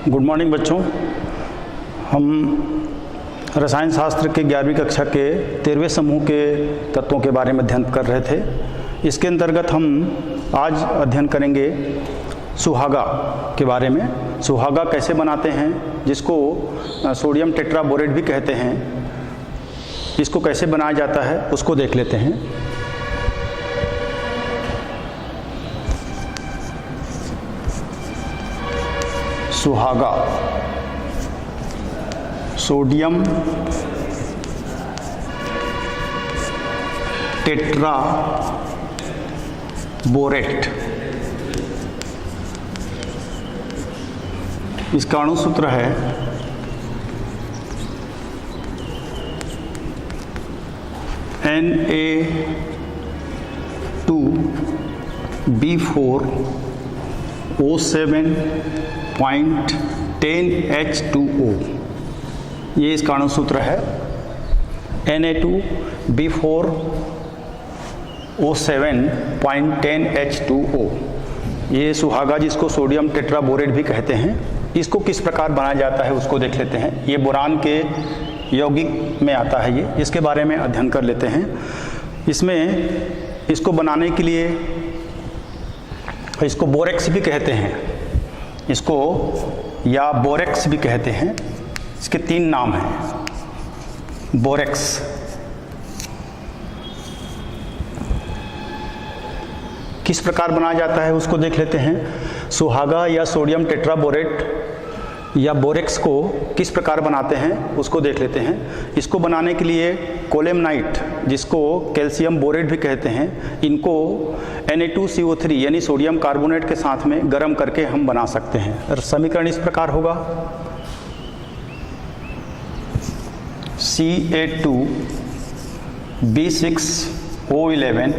Good morning बच्चों। हम रसायन शास्त्र के 11वीं कक्षा के 13वें समूह के तत्वों के बारे में अध्ययन कर रहे थे। इसके अंतर्गत हम आज अध्ययन करेंगे सुहागा के बारे में। सुहागा कैसे बनाते हैं, जिसको सोडियम टेट्राबोरेट भी कहते हैं, इसको कैसे बनाया जाता है उसको देख लेते हैं। सुहागा सोडियम टेट्राबोरेट, इसका अणु सूत्र है Na2B4O7.10H2O, ये इसका अणु सूत्र है Na2B4O7.10H2O। ये सुहागा जिसको सोडियम टेट्राबोरेट भी कहते हैं, इसको किस प्रकार बनाया जाता है उसको देख लेते हैं। ये बोरान के यौगिक में आता है, ये इसके बारे में अध्ययन कर लेते हैं। इसमें इसको बनाने के लिए इसको बोरेक्स भी कहते हैं, इसको या बोरेक्स भी कहते हैं। इसके 3 नाम हैं। बोरेक्स, किस प्रकार बनाया जाता है उसको देख लेते हैं। सुहागा या सोडियम टेट्राबोरेट या बोरेक्स को किस प्रकार बनाते हैं उसको देख लेते हैं। इसको बनाने के लिए कोलेमनाइट, जिसको कैल्शियम बोरेट भी कहते हैं, इनको Na2CO3 यानी सोडियम कार्बोनेट के साथ में गर्म करके हम बना सकते हैं। और समीकरण इस प्रकार होगा Ca2B6O11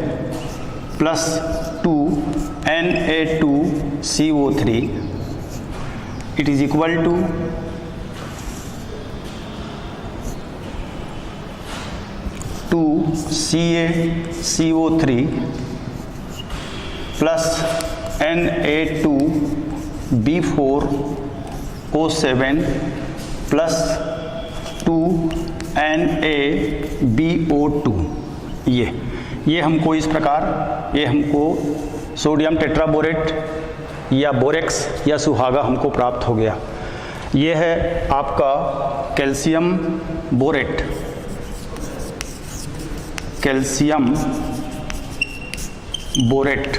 plus 2Na2CO3 it is equal to 2CaCO3 plus Na2B4O7 plus 2NaBO2। ये हमको इस प्रकार, ये हमको सोडियम टेट्राबोरेट या बोरेक्स या सुहागा हमको प्राप्त हो गया। ये है आपका कैल्शियम बोरेट, कैल्शियम बोरेट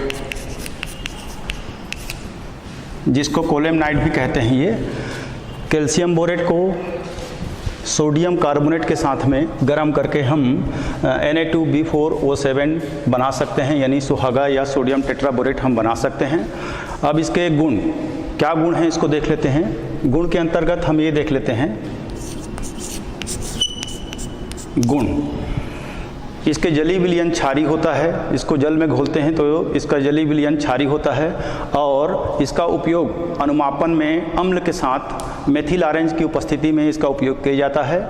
जिसको कोलेमनाइट भी कहते हैं। ये कैल्शियम बोरेट को सोडियम कार्बोनेट के साथ में गर्म करके हम Na2B4O7 बना सकते हैं, यानी सुहागा या सोडियम टेट्राबोरेट हम बना सकते हैं। अब इसके गुण, क्या गुण हैं इसको देख लेते हैं। गुण के अंतर्गत हम ये देख लेते हैं गुण। इसके जलीय विलयन क्षारी होता है, इसको जल में घोलते हैं तो इसका जलीय विलयन क्षारी होता है, और इसका उपयोग अनुमापन में अम्ल के साथ मेथिल ऑरेंज की उपस्थिति में इसका उपयोग किया जाता है,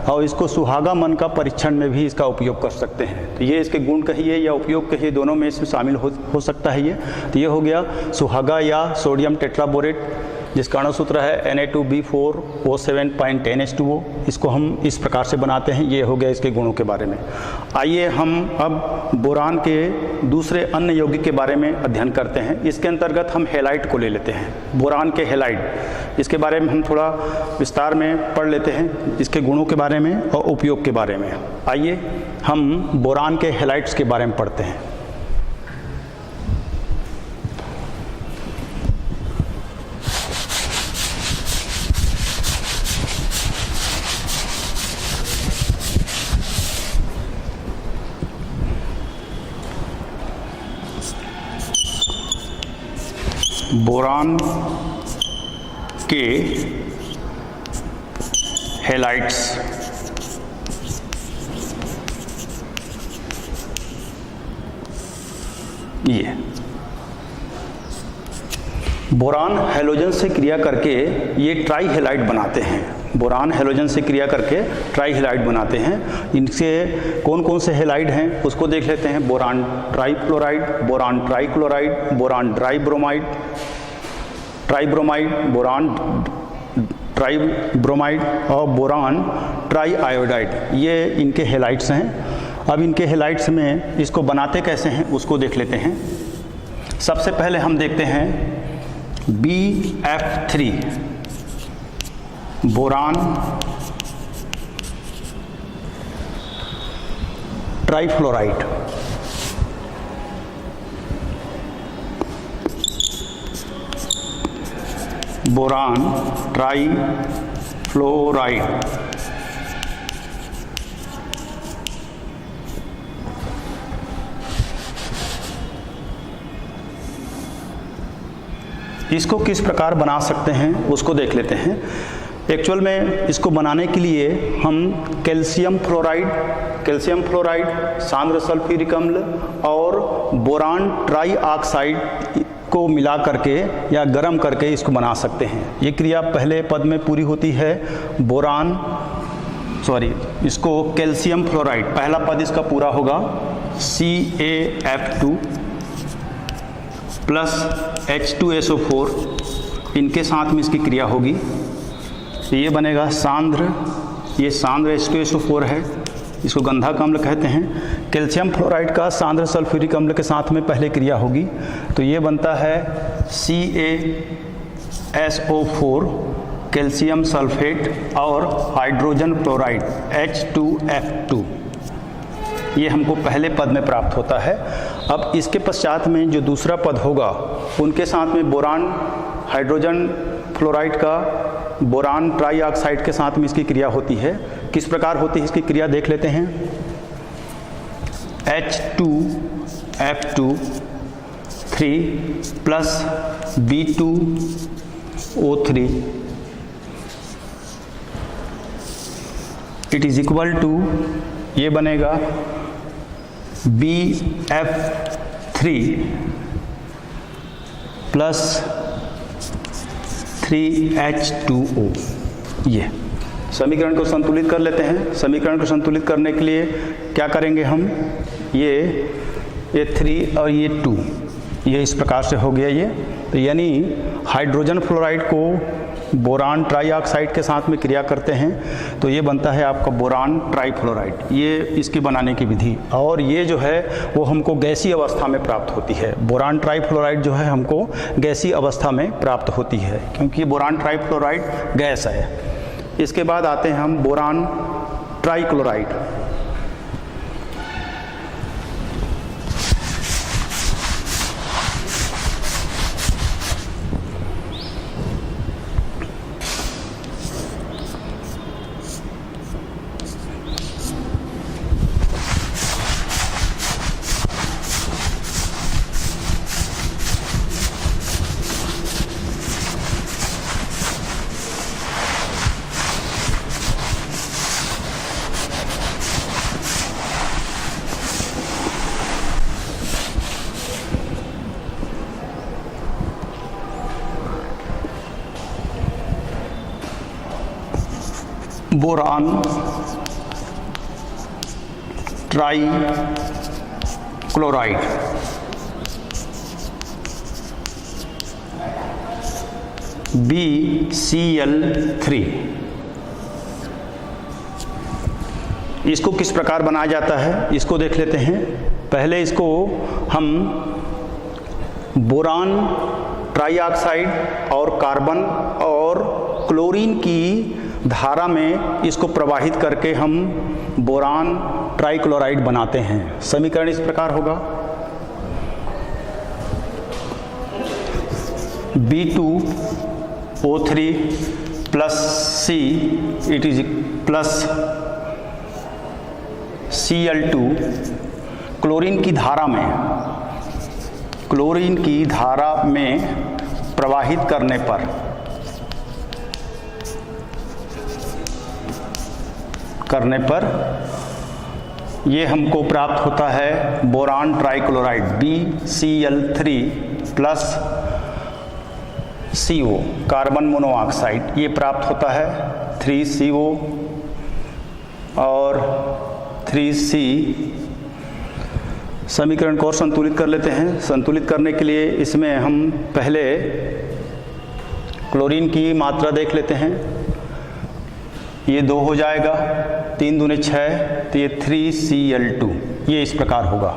और इसको सुहागा मन का परीक्षण में भी इसका उपयोग कर सकते हैं। तो ये इसके गुण कहिए या उपयोग कहिए, दोनों में इसमें शामिल हो सकता है ये। तो ये हो गया सुहागा या सोडियम टेट्राबोरेट, जिसका अणु सूत्र है Na2B4O7.10H2O। इसको हम इस प्रकार से बनाते हैं। ये हो गया इसके गुणों के बारे में। आइए हम अब बोरान के दूसरे अन्य यौगिक के बारे में अध्ययन करते हैं। इसके अंतर्गत हम हैलाइड को ले लेते हैं, बोरान के हैलाइड। इसके बारे में हम थोड़ा विस्तार में पढ़ लेते हैं, इसके गुणों के बारे में और उपयोग के बारे में। आइए हम बोरान के हैलाइड्स के बारे में पढ़ते हैं। बोरान के हैलाइड्स, ये बोरान हैलोजन से क्रिया करके ये ट्राई हैलाइड बनाते हैं। बोरान हैलोजन से क्रिया करके ट्राई हैलाइड बनाते हैं। इनसे कौन कौन से हैलाइड हैं उसको देख लेते हैं। Boron trichloride, boron trichloride, boron tribromide, boron tribromide और बोरान ट्राई आयोडाइड, ये इनके हेलाइड्स हैं। अब इनके हेलाइड्स में इसको बनाते कैसे हैं उसको देख लेते हैं। सबसे पहले हम देखते हैं BF3 boron trifluoride, boron trifluoride. इसको किस प्रकार बना सकते हैं उसको देख लेते हैं। एक्चुअल में इसको बनाने के लिए हम कैल्शियम फ्लोराइड, सांद्र सल्फ्यूरिक अम्ल और बोरान ट्राई ऑक्साइड को मिला करके या गर्म करके इसको बना सकते हैं। ये क्रिया पहले पद में पूरी होती है। इसको कैल्शियम फ्लोराइड, पहला पद इसका पूरा होगा CaF2 प्लस H2SO4, इनके साथ में इसकी क्रिया होगी। ये बनेगा सांद्र, ये सांद्र H2SO4 है, इसको गंधक अम्ल कहते हैं। कैल्शियम फ्लोराइड का सांद्र सल्फ्यूरिक अम्ल के साथ में पहले क्रिया होगी, तो ये बनता है CaSO4 कैल्शियम सल्फेट और हाइड्रोजन फ्लोराइड H2F2, ये हमको पहले पद में प्राप्त होता है। अब इसके पश्चात में जो दूसरा पद होगा उनके साथ में बोरान हाइड्रोजन फ्लोराइड का बोरान ट्राई ऑक्साइड के साथ में इसकी क्रिया होती है। किस प्रकार होती है इसकी क्रिया देख लेते हैं। H2F2 3 plus B2O3 it is equal to, ये बनेगा BF3 प्लस 3H2O। ये समीकरण को संतुलित कर लेते हैं। समीकरण को संतुलित करने के लिए क्या करेंगे हम, ये 3 और ये 2, ये इस प्रकार से हो गया ये। तो यानी हाइड्रोजन फ्लोराइड को बोरान ट्राई ऑक्साइड के साथ में क्रिया करते हैं तो ये बनता है आपका बोरान ट्राइफ्लोराइड। ये इसकी बनाने की विधि, और ये जो है वो हमको गैसीय अवस्था में प्राप्त होती है। बोरान ट्राइफ्लोराइड जो है हमको गैसीय अवस्था में प्राप्त होती है, क्योंकि बोरान ट्राइफ्लोराइड गैस है। इसके बाद आते हैं हम boron trichloride. Boron trichloride, BCl3। इसको किस प्रकार बनाया जाता है इसको देख लेते हैं। पहले इसको हम बोरान ट्राइऑक्साइड और कार्बन और क्लोरीन की धारा में इसको प्रवाहित करके हम बोरान ट्राइक्लोराइड बनाते हैं। समीकरण इस प्रकार होगा, B2O3 plus C it is plus Cl2 chlorine की धारा में प्रवाहित करने पर ये हमको प्राप्त होता है boron trichloride BCl3 plus CO carbon monoxide, ये प्राप्त होता है 3CO और 3C। समीकरण को और संतुलित कर लेते हैं। संतुलित करने के लिए इसमें हम पहले क्लोरीन की मात्रा देख लेते हैं। ये 2 हो जाएगा, 3 दूने 6, तो ये 3Cl2, ये इस प्रकार होगा।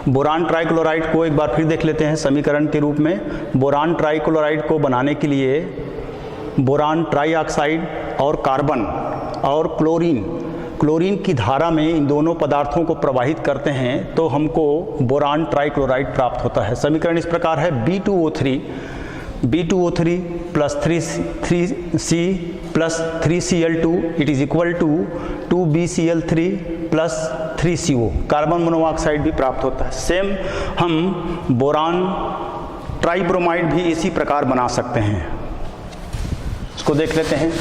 बोरान ट्राइक्लोराइड को एक बार फिर देख लेते हैं समीकरण के रूप में। बोरान ट्राइक्लोराइड को बनाने के लिए बोरान ट्राइऑक्साइड और कार्बन और क्लोरीन की धारा में इन दोनों पदार्थों को प्रवाहित करते हैं तो हमको बोरान ट्राइक्लोराइड प्राप्त होता है। समीकरण इस प्रकार है, B2O3 plus 3C plus 3Cl2 it is equal to 2BCl3 plus 3CO। Carbon monoxide भी प्राप्त होता है। सेम हम बोरान ट्राइब्रोमाइड भी इसी प्रकार बना सकते हैं। इसको देख लेते हैं।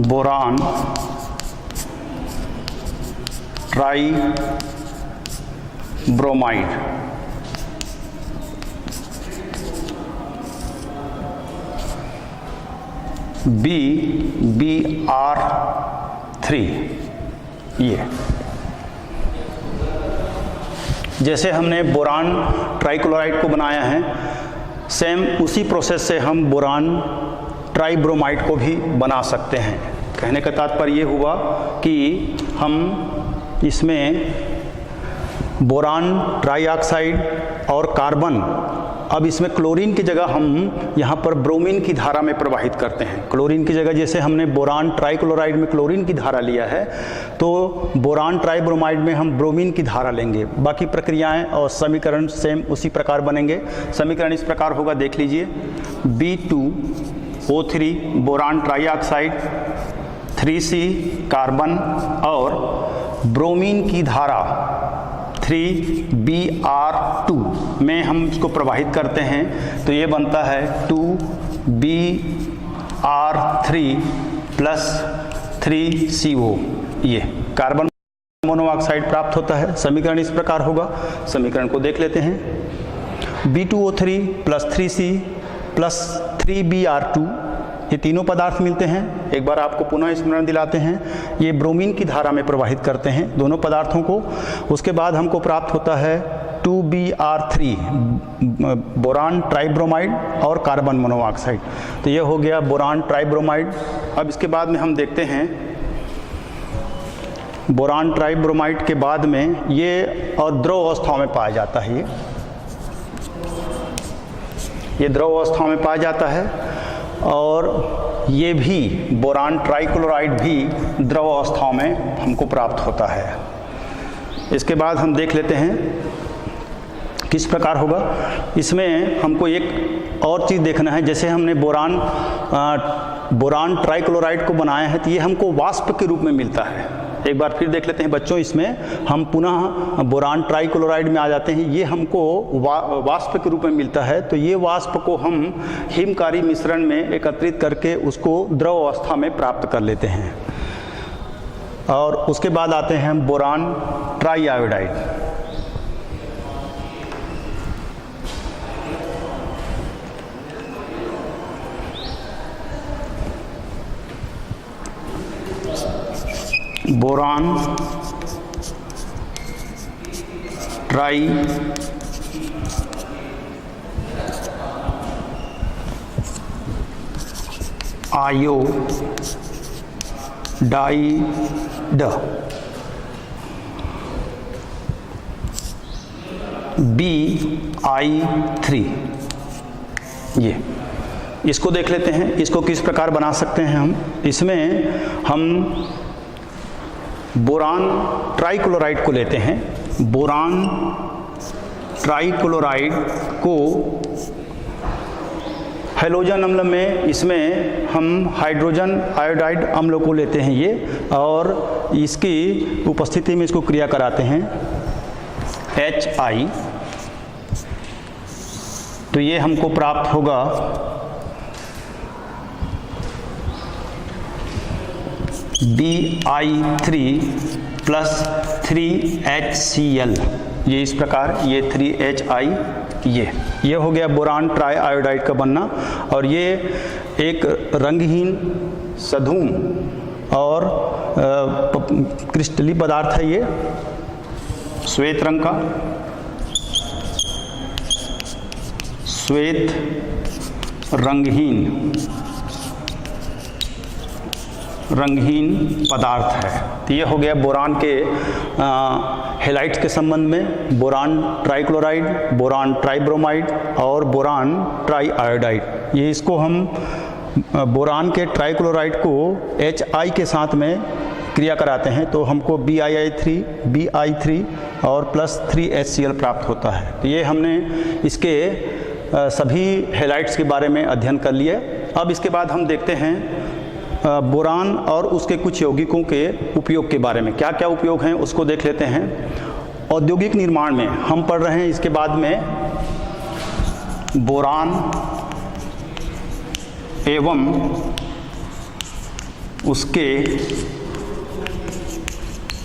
बोरान ट्राइब्रोमाइड BR3, ये जैसे हमने बोरान ट्राइक्लोराइड को बनाया है, सेम उसी प्रोसेस से हम बोरान ट्राइब्रोमाइड को भी बना सकते हैं। कहने का तात्पर्य ये हुआ कि हम इसमें बोरान ट्राइऑक्साइड और कार्बन, अब इसमें क्लोरीन की जगह हम यहाँ पर ब्रोमीन की धारा में प्रवाहित करते हैं। क्लोरीन की जगह जैसे हमने बोरान ट्राइक्लोराइड में क्लोरीन की धारा लिया है, तो बोरान ट्राइब्रोमाइड में हम ब्रोमीन की धारा लेंगे। बाकी प्रक्रियाएं और समीकरण सेम उसी प्रकार बनेंगे। समीकरण इस प्रकार होगा, देख लीजिए। B2O3 boron trioxide, 3C carbon और ब्रोमीन की धारा 3Br2 में हम इसको प्रवाहित करते हैं, तो ये बनता है 2Br3 प्लस 3CO। ये कार्बन मोनोऑक्साइड प्राप्त होता है। समीकरण इस प्रकार होगा। समीकरण को देख लेते हैं। B2O3 plus 3C plus 3Br2, ये तीनों पदार्थ मिलते हैं। एक बार आपको पुनः स्मरण दिलाते हैं, ये ब्रोमीन की धारा में प्रवाहित करते हैं दोनों पदार्थों को। उसके बाद हमको प्राप्त होता है 2Br3 बोरान ट्राइब्रोमाइड और कार्बन मोनोऑक्साइड, तो ये हो गया बोरान ट्राइब्रोमाइड। अब इसके बाद में हम देखते हैं बोरान ट्राइब्रोमाइड के बाद में ये और द्रव अवस्थाओं में पाया जाता है। ये द्रव अवस्थाओं में पाया जाता है और ये भी बोरान ट्राइक्लोराइड भी द्रव अवस्थाओं में हमको प्राप्त होता है। इसके बाद हम देख लेते हैं किस प्रकार होगा। इसमें हमको एक और चीज़ देखना है, जैसे हमने बोरान ट्राइक्लोराइड को बनाया है तो ये हमको वाष्प के रूप में मिलता है। एक बार फिर देख लेते हैं बच्चों, इसमें हम पुनः बोरान ट्राइक्लोराइड में आ जाते हैं। ये हमको वाष्प के रूप में मिलता है, तो ये वाष्प को हम हिमकारी मिश्रण में एकत्रित करके उसको द्रव अवस्था में प्राप्त कर लेते हैं। और उसके बाद आते हैं हम बोरान ट्राइआयोडाइड। बोरान ट्राइआयोडाइड Bi3, ये इसको देख लेते हैं। इसको किस प्रकार बना सकते हैं हम। इसमें हम बोरान ट्राइक्लोराइड को लेते हैं। बोरान ट्राइक्लोराइड को हैलोजन अम्ल में, इसमें हम हाइड्रोजन आयोडाइड अम्ल को लेते हैं ये, और इसकी उपस्थिति में इसको क्रिया कराते हैं HI, तो ये हमको प्राप्त होगा Bi3 प्लस 3HCl। ये इस प्रकार, ये 3HI ये हो गया बोरान ट्राई आयोडाइड का बनना। और ये एक रंगहीन सधूम और क्रिस्टली पदार्थ है, ये श्वेत रंग का, श्वेत रंगहीन पदार्थ है। तो ये हो गया बोरान के हेलाइड्स के संबंध में, बोरान ट्राइक्लोराइड, बोरान ट्राइब्रोमाइड और बोरान ट्राई आयोडाइड। ये इसको हम बोरान के ट्राइक्लोराइड को HI के साथ में क्रिया कराते हैं तो हमको BiI3 और +3HCl प्राप्त होता है। तो ये हमने इसके सभी हेलाइड्स के बारे में अध्ययन कर लिए। अब इसके बाद हम देखते हैं बोरान और उसके कुछ यौगिकों के उपयोग के बारे में। क्या क्या उपयोग हैं उसको देख लेते हैं। औद्योगिक निर्माण में हम पढ़ रहे हैं इसके बाद में बोरान एवं उसके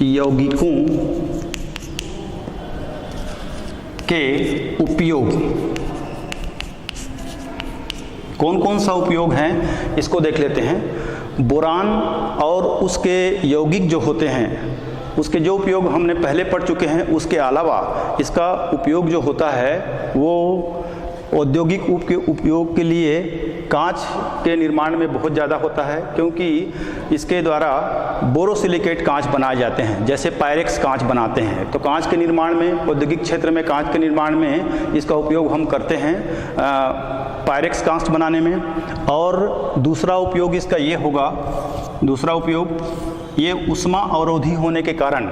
यौगिकों के उपयोग। कौन कौन सा उपयोग है इसको देख लेते हैं। बोरान और उसके यौगिक जो होते हैं उसके जो उपयोग हमने पहले पढ़ चुके हैं, उसके अलावा इसका उपयोग जो होता है वो औद्योगिक उपयोग के लिए कांच के निर्माण में बहुत ज़्यादा होता है, क्योंकि इसके द्वारा बोरोसिलिकेट कांच बनाए जाते हैं, जैसे पायरेक्स कांच बनाते हैं। तो कांच के निर्माण में, औद्योगिक क्षेत्र में कांच के निर्माण में इसका उपयोग हम करते हैं पायरेक्स कांच बनाने में। और दूसरा उपयोग इसका ये होगा, दूसरा उपयोग ये उष्मा अवरोधी होने के कारण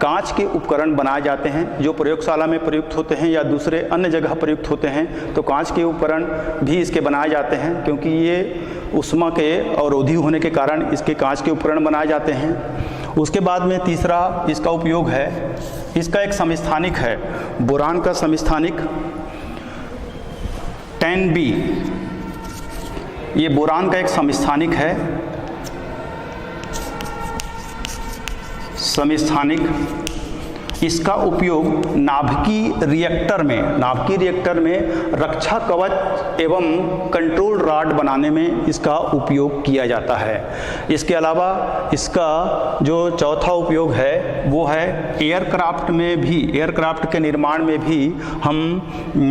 कांच के उपकरण बनाए जाते हैं जो प्रयोगशाला में प्रयुक्त होते हैं या दूसरे अन्य जगह प्रयुक्त होते हैं। तो कांच के उपकरण भी इसके बनाए जाते हैं, क्योंकि ये उष्मा के अवरोधी होने के कारण इसके कांच के उपकरण बनाए जाते हैं। उसके बाद में तीसरा इसका उपयोग है, इसका एक समस्थानिक है, बोरान का समस्थानिक 10B। ये बोरान का एक समस्थानिक है, समस्थानिक। इसका उपयोग नाभिकीय रिएक्टर में रक्षा कवच एवं कंट्रोल रॉड बनाने में इसका उपयोग किया जाता है। इसके अलावा इसका जो चौथा उपयोग है वो है एयरक्राफ्ट के निर्माण में भी हम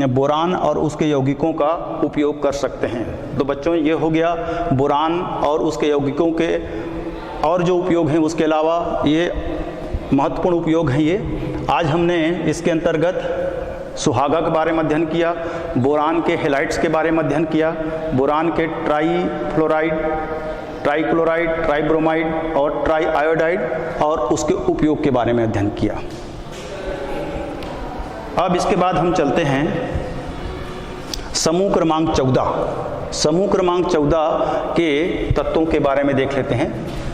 बोरान और उसके यौगिकों का उपयोग कर सकते हैं। तो बच्चों ये हो गया बोरान और उसके यौगिकों के और जो उपयोग हैं, उसके अलावा ये महत्वपूर्ण उपयोग हैं। ये आज हमने इसके अंतर्गत सुहागा के बारे में अध्ययन किया, बोरान के हेलाइड्स के बारे में अध्ययन किया, बोरान के ट्राइफ्लोराइड, ट्राइक्लोराइड, ट्राइब्रोमाइड और ट्राई आयोडाइड और उसके उपयोग के बारे में अध्ययन किया। अब इसके बाद हम चलते हैं समूह क्रमांक 14। समूह क्रमांक 14 के तत्वों के बारे में देख लेते हैं।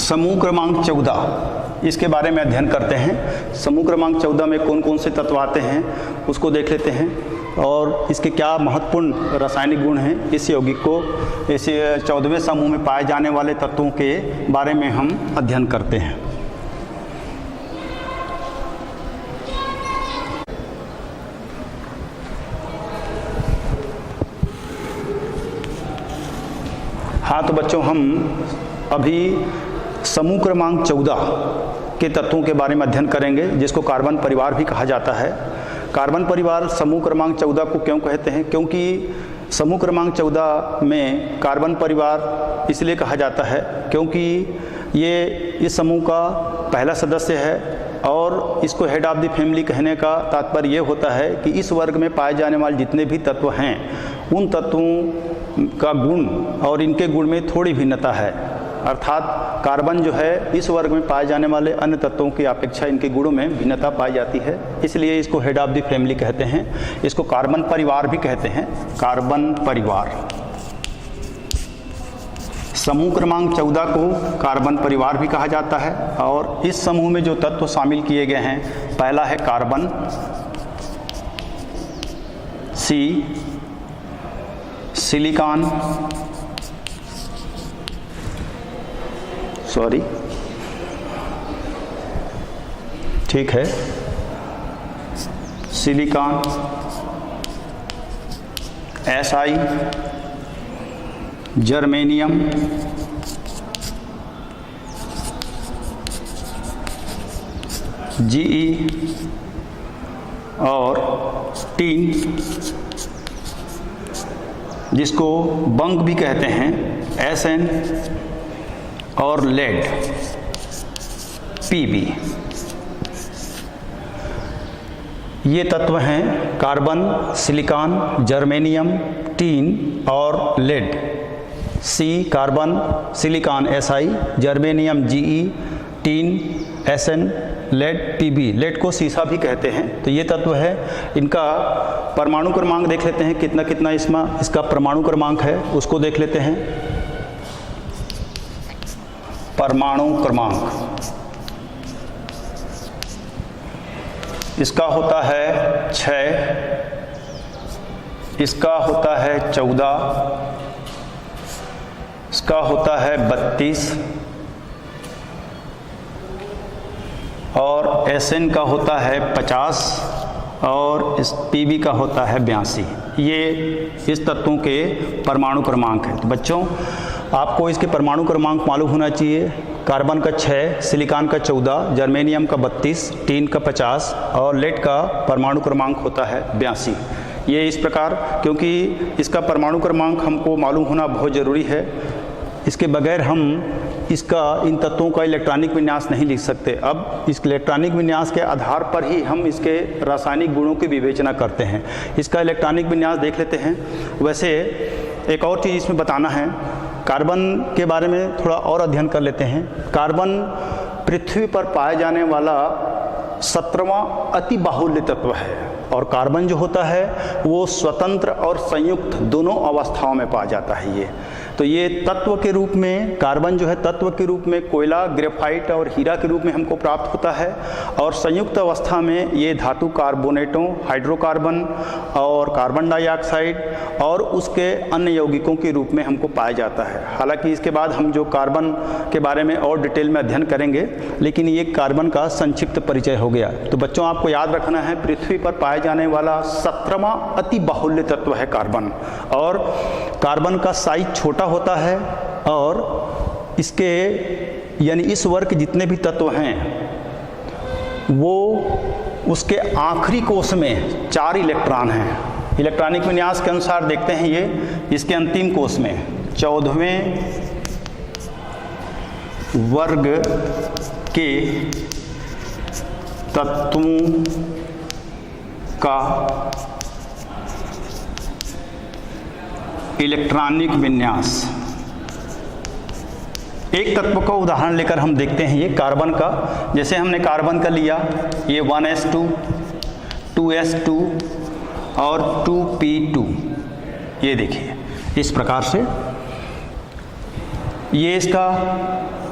समूह क्रमांक 14 इसके बारे में अध्ययन करते हैं। समूह क्रमांक 14 में कौन कौन से तत्व आते हैं उसको देख लेते हैं और इसके क्या महत्वपूर्ण रासायनिक गुण हैं। इस यौगिक को इस 14वें समूह में पाए जाने वाले तत्वों के बारे में हम अध्ययन करते हैं। हाँ, तो बच्चों हम अभी समूह क्रमांक 14 के तत्वों के बारे में अध्ययन करेंगे, जिसको कार्बन परिवार भी कहा जाता है। कार्बन परिवार समूह क्रमांक 14 को क्यों कहते हैं? क्योंकि समूह क्रमांक 14 में कार्बन परिवार इसलिए कहा जाता है क्योंकि ये इस समूह का पहला सदस्य है और इसको हेड ऑफ द फैमिली कहने का तात्पर्य ये होता है कि इस वर्ग में पाए जाने वाले जितने भी तत्व हैं उन तत्वों का गुण और इनके गुण में थोड़ी भिन्नता है। अर्थात कार्बन जो है इस वर्ग में पाए जाने वाले अन्य तत्वों की अपेक्षा इनके गुणों में भिन्नता पाई जाती है, इसलिए इसको हेड ऑफ द फैमिली कहते हैं। इसको कार्बन परिवार भी कहते हैं, कार्बन परिवार। समूह क्रमांक 14 को कार्बन परिवार भी कहा जाता है और इस समूह में जो तत्व शामिल किए गए हैं, पहला है कार्बन, सी सिलिकॉन, ठीक है, सिलिकॉन, SI, जर्मेनियम, GE और टीन, जिसको बंक भी कहते हैं, SN और लेड, PB। ये तत्व हैं कार्बन, सिलिकॉन, जर्मेनियम, टीन और lead. C carbon, silicon SI, germanium GE, tin SN, lead PB। Lead को सीसा भी कहते हैं। तो ये तत्व है, इनका परमाणु क्रमांक देख लेते हैं, कितना कितना इसका परमाणु क्रमांक है उसको देख लेते हैं। परमाणु क्रमांक इसका होता है 6, इसका होता है 14, इसका होता है 32 और SN का होता है 50 और इस PB का होता है 82। ये इस तत्वों के परमाणु क्रमांक है। तो बच्चों आपको इसके परमाणु क्रमांक मालूम होना चाहिए। कार्बन का 6, सिलिकॉन का 14, जर्मेनियम का 32, टीन का 50 और लेड का परमाणु क्रमांक होता है 82। ये इस प्रकार, क्योंकि इसका परमाणु क्रमांक हमको मालूम होना बहुत ज़रूरी है, इसके बगैर हम इन तत्वों का इलेक्ट्रॉनिक विन्यास नहीं लिख सकते। अब इस इलेक्ट्रॉनिक विन्यास के आधार पर ही हम इसके रासायनिक गुणों की विवेचना करते हैं। इसका इलेक्ट्रॉनिक विन्यास देख लेते हैं। वैसे एक और चीज़ इसमें बताना है, कार्बन के बारे में थोड़ा और अध्ययन कर लेते हैं। कार्बन पृथ्वी पर पाए जाने वाला 17वां अति बाहुल्य तत्व है और कार्बन जो होता है वो स्वतंत्र और संयुक्त दोनों अवस्थाओं में पाया जाता है। तो ये तत्व के रूप में, कार्बन जो है तत्व के रूप में कोयला, ग्रेफाइट और हीरा के रूप में हमको प्राप्त होता है और संयुक्त अवस्था में ये धातु कार्बोनेटों, हाइड्रोकार्बन और कार्बन डाइऑक्साइड और उसके अन्य यौगिकों के रूप में हमको पाया जाता है। हालांकि इसके बाद हम जो कार्बन के बारे में और डिटेल में अध्ययन करेंगे, लेकिन ये कार्बन का संक्षिप्त परिचय हो गया। तो बच्चों आपको याद रखना है, पृथ्वी पर पाए जाने वाला 17वां अति बाहुल्य तत्व है कार्बन और कार्बन का साइज छोटा होता है और इसके यानी इस वर्ग के जितने भी तत्व हैं वो उसके आखिरी कोष में 4 इलेक्ट्रॉन हैं। इलेक्ट्रॉनिक विन्यास के अनुसार देखते हैं ये इसके अंतिम कोष में 14वें वर्ग के तत्वों का इलेक्ट्रॉनिक विन्यास। एक तत्व का उदाहरण लेकर हम देखते हैं ये कार्बन का। जैसे हमने कार्बन का लिया, ये 1s2, 2s2 और 2p2। ये देखिए इस प्रकार से ये इसका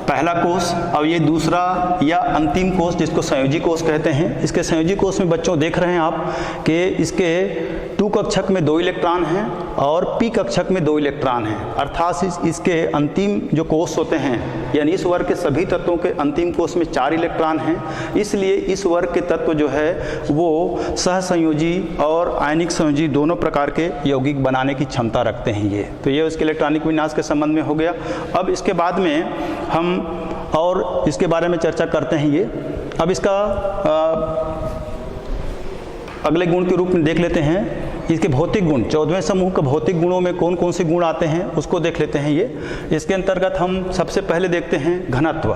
पहला कोष और ये दूसरा या अंतिम कोष जिसको संयोजी कोष कहते हैं। इसके संयोजी कोष में बच्चों देख रहे हैं आप कि इसके 2 कक्षक में 2 इलेक्ट्रॉन हैं और p कक्षक में 2 इलेक्ट्रॉन हैं। अर्थात इसके अंतिम जो कोष होते हैं, यानी इस वर्ग के सभी तत्वों के अंतिम कोष में 4 इलेक्ट्रॉन हैं। इसलिए इस वर्ग के तत्व जो है वो सहसंयोजी और आयनिक संयोजी दोनों प्रकार के यौगिक बनाने की क्षमता रखते हैं ये। तो ये उसके इलेक्ट्रॉनिक विन्यास के संबंध में हो गया। अब इसके बाद में हम और इसके बारे में चर्चा करते हैं ये। अब इसका अगले गुण के रूप में देख लेते हैं इसके भौतिक गुण। 14वें समूह के भौतिक गुणों में कौन कौन से गुण आते हैं उसको देख लेते हैं ये। इसके अंतर्गत हम सबसे पहले देखते हैं घनत्व।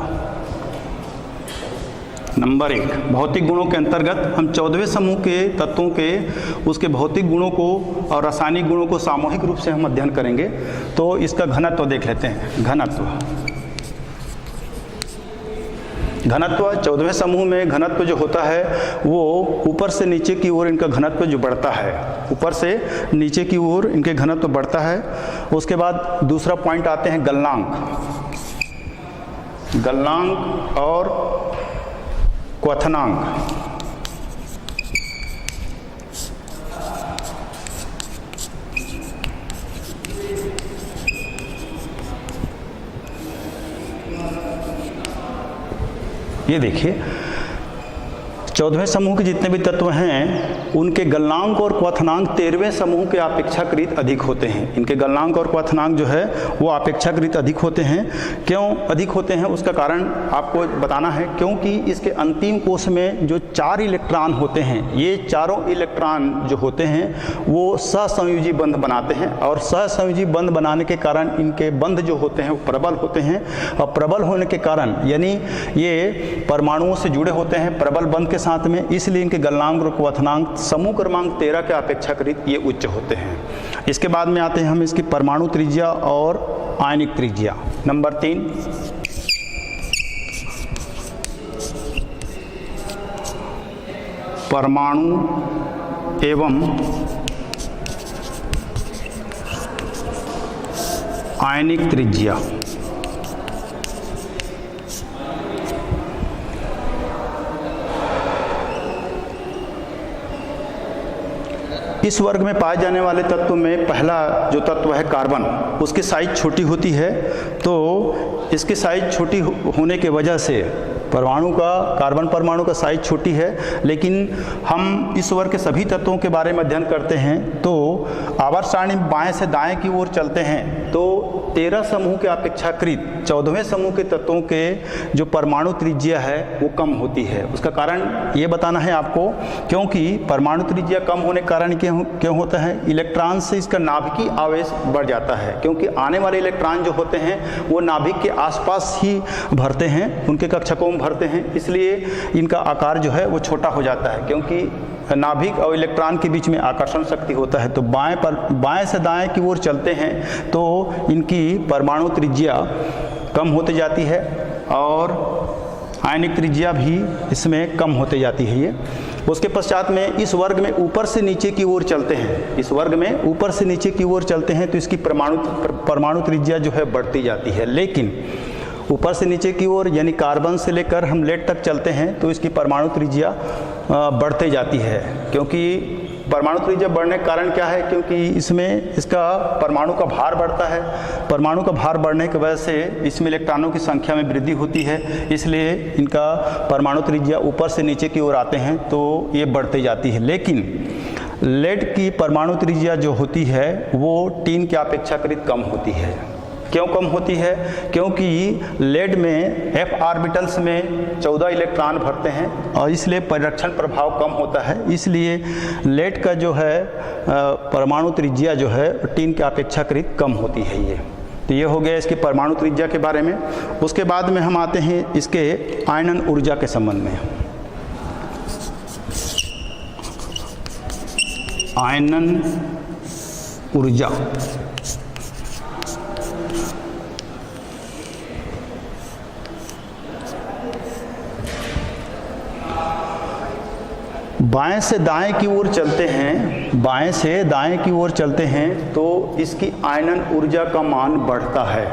नंबर 1, भौतिक गुणों के अंतर्गत हम 14वें समूह के तत्वों के उसके भौतिक गुणों को और रासायनिक गुणों को सामूहिक रूप से हम अध्ययन करेंगे। तो इसका घनत्व देख लेते हैं। घनत्व 14वें समूह में घनत्व जो होता है वो ऊपर से नीचे की ओर इनका घनत्व जो बढ़ता है, ऊपर से नीचे की ओर इनके घनत्व बढ़ता है। उसके बाद दूसरा पॉइंट आते हैं गलनांक और क्वथनांक। ये देखिए 14वें समूह के जितने भी तत्व हैं उनके गलनांक और क्वथनांक 13वें समूह के अपेक्षाकृत अधिक होते हैं। इनके गलनांक और क्वथनांक जो है वो अपेक्षाकृत अधिक होते हैं। क्यों अधिक होते हैं उसका कारण आपको बताना है, क्योंकि इसके अंतिम कोश में जो 4 इलेक्ट्रॉन होते हैं, ये चारों इलेक्ट्रॉन जो होते हैं वो सहसंयोजी बंध बनाते हैं और सहसंयोजी बंध बनाने के कारण इनके बंध जो होते हैं वो प्रबल होते हैं और प्रबल होने के कारण यानी ये परमाणुओं से जुड़े होते हैं प्रबल बंध के साथ में, इसलिए इनके गलनांक और क्वथनांक समूह क्रमांक 13 के अपेक्षाकृत ये उच्च होते हैं। इसके बाद में आते हैं हम इसकी परमाणु त्रिज्या और आयनिक त्रिज्या। नंबर 3, परमाणु एवं आयनिक त्रिज्या। इस वर्ग में पाए जाने वाले तत्व में पहला जो तत्व है कार्बन, उसकी साइज छोटी होती है। तो इसकी साइज छोटी होने के वजह से कार्बन परमाणु का साइज छोटी है, लेकिन हम इस वर्ग के सभी तत्वों के बारे में अध्ययन करते हैं तो आवर्त सारणी बाएं से दाएं की ओर चलते हैं तो 13 समूह के अपेक्षाकृत 14वें समूह के तत्वों के जो परमाणु त्रिज्या है वो कम होती है। उसका कारण ये बताना है आपको, क्योंकि परमाणु त्रिज्या कम होने के कारण क्यों होता है, इलेक्ट्रॉन से इसका नाभिकीय आवेश बढ़ जाता है, क्योंकि आने वाले इलेक्ट्रॉन जो होते हैं वो नाभिक के आसपास ही भरते हैं, उनके कक्षकों में भरते हैं, इसलिए इनका आकार जो है वो छोटा हो जाता है, क्योंकि नाभिक और इलेक्ट्रॉन के बीच में आकर्षण शक्ति होता है। तो बाएं से दाएं की ओर चलते हैं तो इनकी परमाणु त्रिज्या कम होती जाती है और आयनिक त्रिज्या भी इसमें कम होते जाती है। ये उसके पश्चात में इस वर्ग में ऊपर से नीचे की ओर चलते हैं, इस वर्ग में ऊपर से नीचे की ओर चलते हैं तो इसकी परमाणु त्रिज्या जो है बढ़ती जाती है। लेकिन ऊपर से नीचे की ओर यानी कार्बन से लेकर हम लेड तक चलते हैं तो इसकी परमाणु त्रिज्या बढ़ते जाती है, क्योंकि परमाणु त्रिज्या बढ़ने का कारण क्या है, क्योंकि इसमें इसका परमाणु का भार बढ़ता है। परमाणु का भार बढ़ने की वजह से इसमें इलेक्ट्रॉनों की संख्या में वृद्धि होती है, इसलिए इनका परमाणु त्रिज्या ऊपर से नीचे की ओर आते हैं तो ये बढ़ती जाती है। लेकिन लेड की परमाणु त्रिज्या जो होती है वो टीन के अपेक्षाकृत कम होती है। क्यों कम होती है, क्योंकि लेड में f ऑर्बिटल्स में 14 इलेक्ट्रॉन भरते हैं और इसलिए परिरक्षण प्रभाव कम होता है, इसलिए लेड का जो है परमाणु त्रिज्या जो है टीन के अपेक्षाकृत कम होती है। ये तो ये हो गया इसकी परमाणु त्रिज्या के बारे में। उसके बाद में हम आते हैं इसके आयनन ऊर्जा के संबंध में। आयनन ऊर्जा बाएं से दाएं की ओर चलते हैं, बाएं से दाएं की ओर चलते हैं तो इसकी आयनन ऊर्जा का मान बढ़ता है,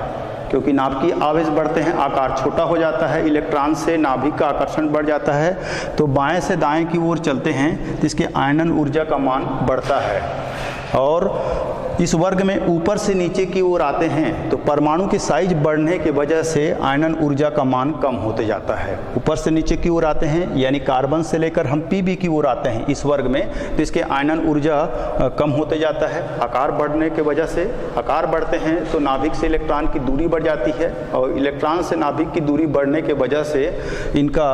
क्योंकि नाभिकीय आवेश बढ़ते हैं, आकार छोटा हो जाता है, इलेक्ट्रॉन से नाभिक का आकर्षण बढ़ जाता है। तो बाएं से दाएं की ओर चलते हैं तो इसकी आयनन ऊर्जा का मान बढ़ता है। और इस वर्ग में ऊपर से नीचे की ओर आते हैं तो परमाणु की साइज बढ़ने की वजह से आयनन ऊर्जा का मान कम होते जाता है। ऊपर से नीचे की ओर आते हैं यानी कार्बन से लेकर हम Pb की ओर आते हैं इस वर्ग में तो इसके आयनन ऊर्जा कम होते जाता है। आकार बढ़ने की वजह से, आकार बढ़ते हैं तो नाभिक से इलेक्ट्रॉन की दूरी बढ़ जाती है और इलेक्ट्रॉन से नाभिक की दूरी बढ़ने की वजह से इनका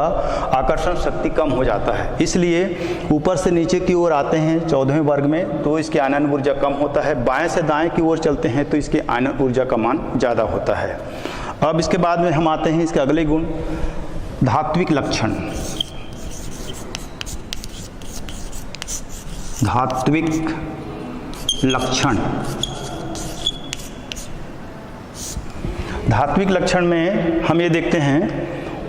आकर्षण शक्ति कम हो जाता है। इसलिए ऊपर से नीचे की ओर आते हैं 14वें वर्ग में तो इसकी आयनन ऊर्जा कम होता है। बाएं से दाएं की ओर चलते हैं तो इसकी आयनन ऊर्जा का मान ज़्यादा होता है। अब इसके बाद में हम आते हैं इसके अगले गुण धात्विक लक्षण। धात्विक लक्षण। धात्विक लक्षण में हम ये देखते हैं,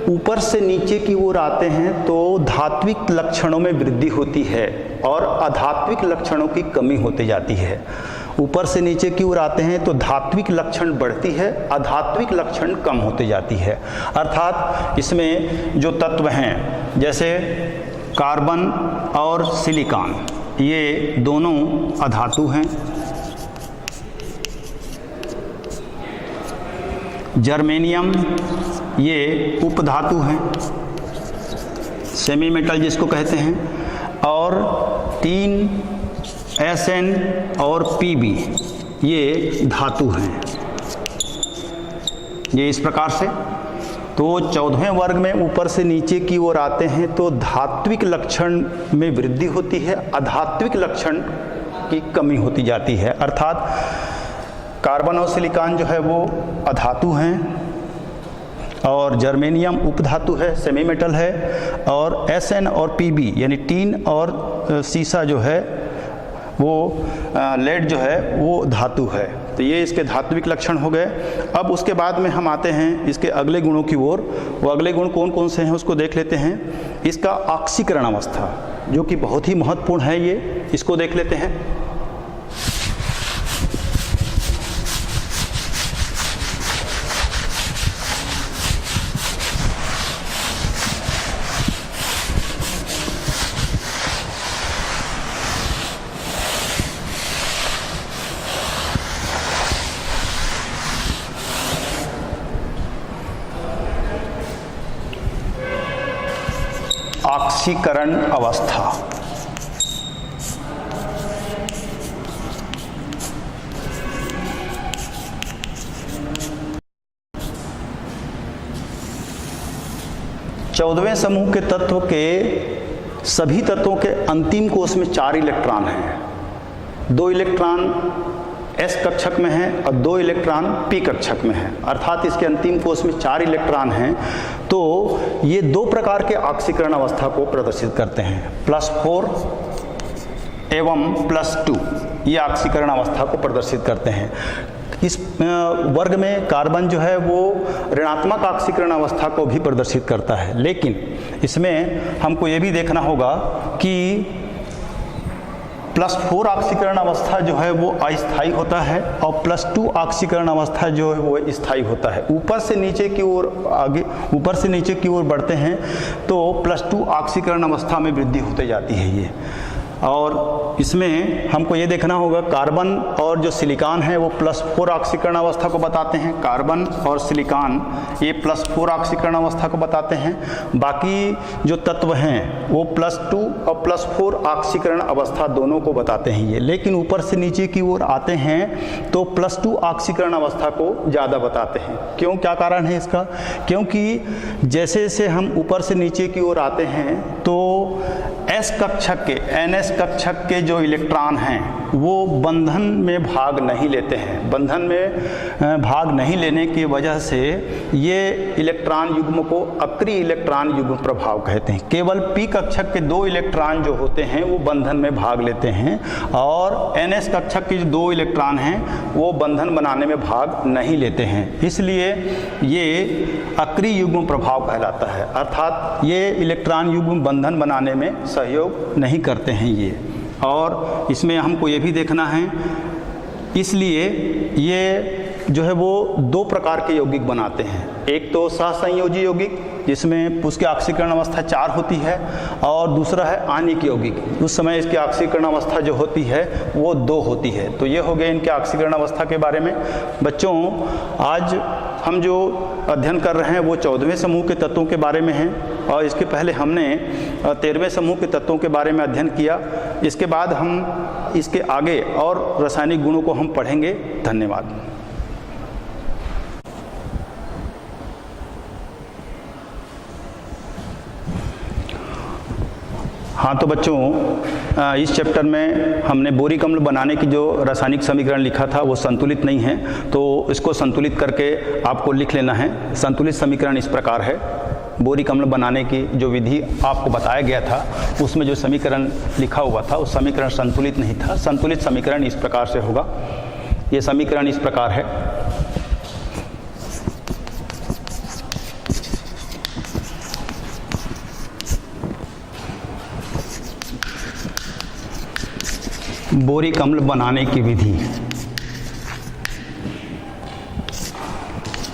ऊपर से नीचे की ओर आते हैं तो धात्विक लक्षणों में वृद्धि होती है और अधात्विक लक्षणों की कमी होती जाती है। ऊपर से नीचे की ओर आते हैं तो धात्विक लक्षण बढ़ती है, अधात्विक लक्षण कम होती जाती है। अर्थात इसमें जो तत्व हैं जैसे कार्बन और सिलिकॉन, ये दोनों अधातु हैं। जर्मेनियम ये उपधातु हैं, सेमी मेटल जिसको कहते हैं। और 3 Sn और Pb ये धातु हैं। ये इस प्रकार से तो 14वें वर्ग में ऊपर से नीचे की ओर आते हैं तो धात्विक लक्षण में वृद्धि होती है, अधात्विक लक्षण की कमी होती जाती है। अर्थात कार्बन और सिलिकॉन जो है वो अधातु हैं और जर्मेनियम उपधातु है, सेमी मेटल है। और Sn और Pb यानी टीन और सीसा जो है वो लेड जो है वो धातु है। तो ये इसके धात्विक लक्षण हो गए। अब उसके बाद में हम आते हैं इसके अगले गुणों की ओर। वो अगले गुण कौन कौन से हैं उसको देख लेते हैं। इसका ऑक्सीकरण अवस्था जो कि बहुत ही महत्वपूर्ण है, ये इसको देख लेते हैं। ऑक्सीकरण अवस्था। चौदहवें समूह के तत्व के सभी तत्वों के अंतिम कोष में 4 इलेक्ट्रॉन हैं। 2 इलेक्ट्रॉन S कक्षक में है और 2 इलेक्ट्रॉन P कक्षक में है। अर्थात इसके अंतिम कोष में 4 इलेक्ट्रॉन हैं। तो ये 2 प्रकार के ऑक्सीकरण अवस्था को प्रदर्शित करते हैं, +4 एवं +2। ये ऑक्सीकरण अवस्था को प्रदर्शित करते हैं। इस वर्ग में कार्बन जो है वो ऋणात्मक ऑक्सीकरण अवस्था को भी प्रदर्शित करता है, लेकिन इसमें हमको ये भी देखना होगा कि +4 ऑक्सीकरण अवस्था जो है वो अस्थायी होता है और +2 ऑक्सीकरण अवस्था जो है वो स्थायी होता है। ऊपर से नीचे की ओर बढ़ते हैं तो +2 ऑक्सीकरण अवस्था में वृद्धि होती जाती है ये। और इसमें हमको ये देखना होगा, कार्बन और जो सिलिकॉन है वो +4 ऑक्सीकरण अवस्था को बताते हैं। कार्बन और सिलिकॉन ये +4 ऑक्सीकरण अवस्था को बताते हैं। बाकी जो तत्व हैं वो +2 और +4 ऑक्सीकरण अवस्था दोनों को बताते हैं ये। लेकिन ऊपर से नीचे की ओर आते हैं तो +2 ऑक्सीकरण अवस्था को ज़्यादा बताते हैं। क्यों, क्या कारण है इसका? क्योंकि जैसे जैसे हम ऊपर से नीचे की ओर आते हैं तो S कक्षक के, NS कक्षक के जो इलेक्ट्रॉन हैं वो बंधन में भाग नहीं लेते हैं। बंधन में भाग नहीं लेने की वजह से ये इलेक्ट्रॉन युग्म को अक्रिय इलेक्ट्रॉन युग्म प्रभाव कहते हैं। केवल P कक्षक के 2 इलेक्ट्रॉन जो होते हैं वो बंधन में भाग लेते हैं और NS कक्षक के जो 2 इलेक्ट्रॉन हैं वो बंधन बनाने में भाग नहीं लेते हैं। इसलिए ये अक्रिय युग्म प्रभाव कहलाता है। अर्थात ये इलेक्ट्रॉन युग्म बंधन बनाने में सहयोग नहीं करते हैं ये। और इसमें हमको ये भी देखना है, इसलिए ये जो है वो 2 प्रकार के यौगिक बनाते हैं। एक तो सहसंयोजी यौगिक जिसमें उसकी ऑक्सीकरण अवस्था 4 होती है और दूसरा है आणिक यौगिक, उस समय इसकी ऑक्सीकरण अवस्था जो होती है वो 2 होती है। तो ये हो गए इनके ऑक्सीकरण अवस्था के बारे में। बच्चों, आज हम जो अध्ययन कर रहे हैं वो 14वें समूह के तत्वों के बारे में है और इसके पहले हमने 13वें समूह के तत्वों के बारे में अध्ययन किया। इसके बाद हम इसके आगे और रासायनिक गुणों को हम पढ़ेंगे। धन्यवाद। हाँ, तो बच्चों इस चैप्टर में हमने बोरिक अम्ल बनाने की जो रासायनिक समीकरण लिखा था वो संतुलित नहीं है, तो इसको संतुलित करके आपको लिख लेना है। संतुलित समीकरण इस प्रकार है। बोरिक अम्ल बनाने की जो विधि आपको बताया गया था उसमें जो समीकरण लिखा हुआ था उस समीकरण संतुलित नहीं था। संतुलित समीकरण इस प्रकार से होगा, ये समीकरण इस प्रकार है, बोरिक अम्ल बनाने की विधि।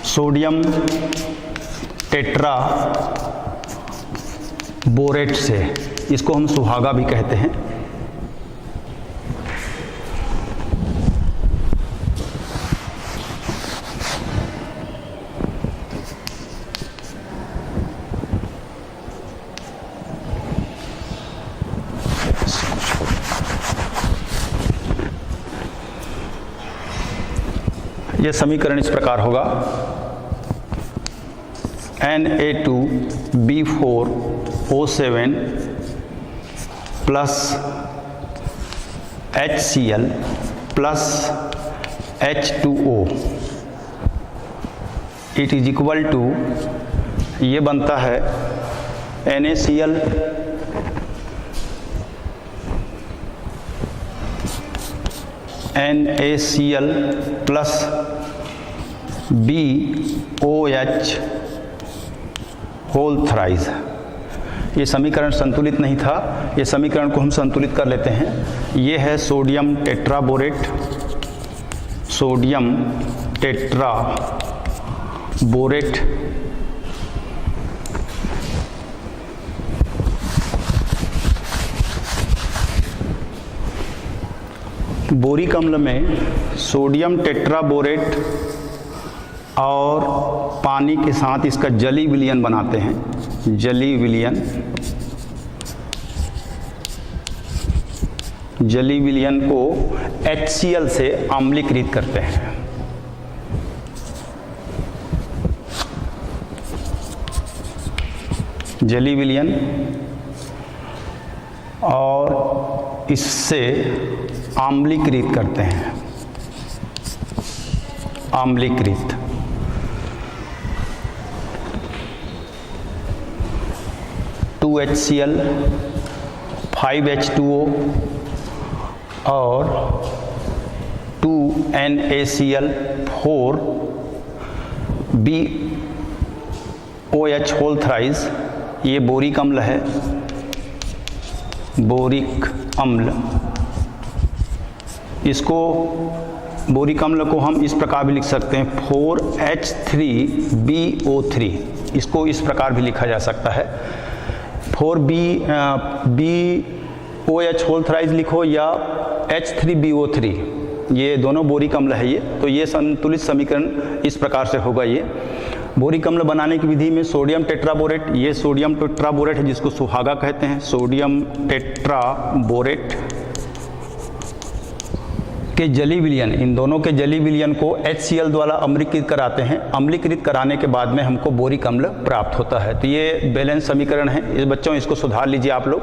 सोडियम टेट्रा बोरेट से, इसको हम सुहागा भी कहते हैं। यह समीकरण इस प्रकार होगा, Na2B4O7 plus HCl plus H2O it is equal to, ये बनता है NaCl plus BOH whole thrice. ये समीकरण संतुलित नहीं था, ये समीकरण को हम संतुलित कर लेते हैं। ये है sodium tetraborate, sodium tetraborate boric अम्ल में सोडियम टेट्राबोरेट और पानी के साथ इसका जली विलयन बनाते हैं, जली विलयन, जली विलयन को HCl से आम्लीकृत करते हैं। जली विलयन और इससे आम्लीकृत करते हैं, आम्लीकृत। HCl 5H2O और 2NaCl 4BOH होल थ्राइज, ये बोरिक अम्ल है, बोरिक अम्ल। इसको बोरिक अम्ल को हम इस प्रकार भी लिख सकते हैं 4H3BO3, इसको इस प्रकार भी लिखा जा सकता है 4BOH होल थ्राइज लिखो या H3BO3, ये दोनों बोरिक अम्ल है ये। तो ये संतुलित समीकरण इस प्रकार से होगा। ये बोरिक अम्ल बनाने की विधि में सोडियम टेट्राबोरेट, ये सोडियम टेट्राबोरेट है जिसको सुहागा कहते हैं, सोडियम टेट्राबोरेट के जली विलयन, इन दोनों के जली विलयन को HCl द्वारा अम्लीकृत कराते हैं। अम्लीकृत कराने के बाद में हमको बोरिक अम्ल प्राप्त होता है। तो ये बैलेंस समीकरण है। इस बच्चों इसको सुधार लीजिए आप लोग।